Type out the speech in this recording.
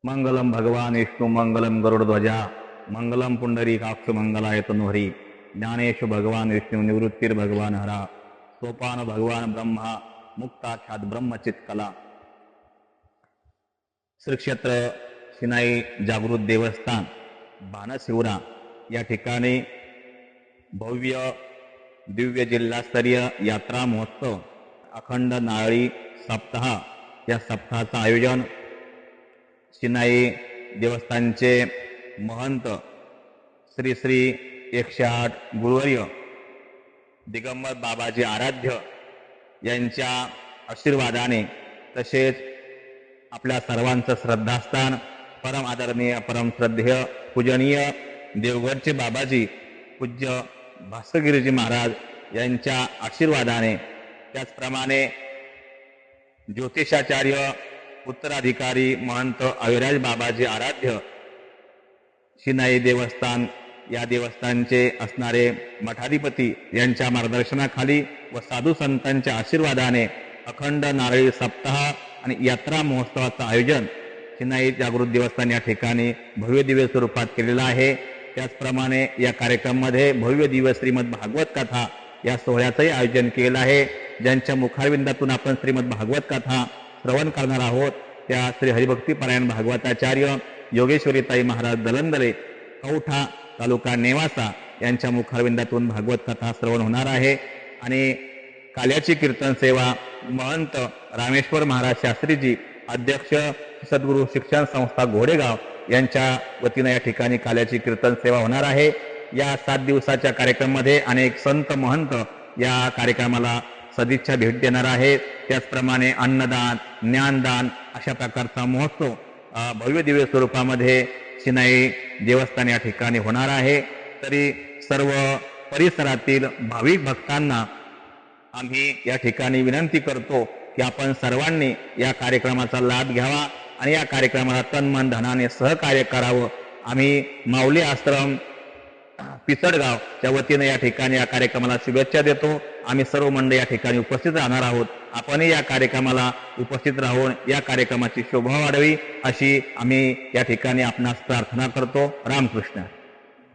मंगलम भगवान विष्णु मंगलम गरुडध्वजा मंगलम पुंडरीकाक्ष मंगलाय तनोहरी ज्ञानेश भगवान विष्णु निवृत्तिर्भगवान हरा सोपान भगवान ब्रह्मा मुक्ताख्यात ब्रह्मचित्कला. श्री क्षेत्र शिनाई जागृत देवस्थान बाणशिवरा या ठिकाणी भव्य दिव्य जिल्हास्तरीय यात्रा महोत्सव अखंड नारळी सप्ताह या सप्ताहाचं आयोजन शिनाई देवस्थानचे महंत श्री श्री 108 गुरुवर्य दिगंबर बाबाजी आराध्य यांच्या आशीर्वादाने तसेच आपल्या सर्वांचं श्रद्धास्थान परम आदरणीय परम श्रद्धेय पूजनीय देवगडचे बाबाजी पूज्य भास्करगिरीजी महाराज यांच्या आशीर्वादाने त्याचप्रमाणे ज्योतिषाचार्य उत्तराधिकारी महंत अविराज बाबाजी आराध्य शिनाई देवस्थान या देवस्थानचे असणारे मठाधिपती यांच्या मार्गदर्शनाखाली व साधू संतांच्या आशीर्वादाने अखंड नारळी सप्ताह आणि यात्रा महोत्सवाचं आयोजन शिनाई जागृत देवस्थान या ठिकाणी भव्य दिव्य स्वरूपात केलेलं आहे. त्याचप्रमाणे या कार्यक्रमामध्ये भव्य दिव्य श्रीमद भागवत कथा या सोहळ्याचंही आयोजन केलेलं आहे. ज्यांच्या मुखारविंदातून आपण श्रीमद भागवत कथा श्रवण करणार आहोत त्या श्री हरिभक्तीपरायण भागवताचार्य योगेश्वरीताई महाराज दलंदरे कौठा तालुका नेवासा यांच्या मुखारविंदातून भागवत कथा श्रवण होणार आहे. आणि काल्याची कीर्तन सेवा महंत रामेश्वर महाराज शास्त्रीजी अध्यक्ष सद्गुरू शिक्षण संस्था घोडेगाव यांच्या वतीनं या ठिकाणी काल्याची कीर्तन सेवा होणार आहे. या 7 दिवसाच्या कार्यक्रमामध्ये अनेक संत महंत या कार्यक्रमाला सदिच्छा भेट देणार आहेत. त्याचप्रमाणे अन्नदान ज्ञानदान अशा प्रकारचा महोत्सव भव्य दिव्य स्वरूपामध्ये शिनाई देवस्थान या ठिकाणी होणार आहे. तरी सर्व परिसरातील भाविक भक्तांना आम्ही या ठिकाणी विनंती करतो की आपण सर्वांनी या कार्यक्रमाचा लाभ घ्यावा आणि या कार्यक्रमाला तन मन धनाने सहकार्य करावं. आम्ही माऊली आश्रम पिसडगावच्या वतीने या ठिकाणी या कार्यक्रमाला शुभेच्छा देतो. आम्ही सर्व मंडळी या ठिकाणी उपस्थित राहणार आहोत. आपणही या कार्यक्रमाला उपस्थित राहून या कार्यक्रमाची शोभा वाढवी अशी आम्ही या ठिकाणी आपणास प्रार्थना करतो. रामकृष्ण.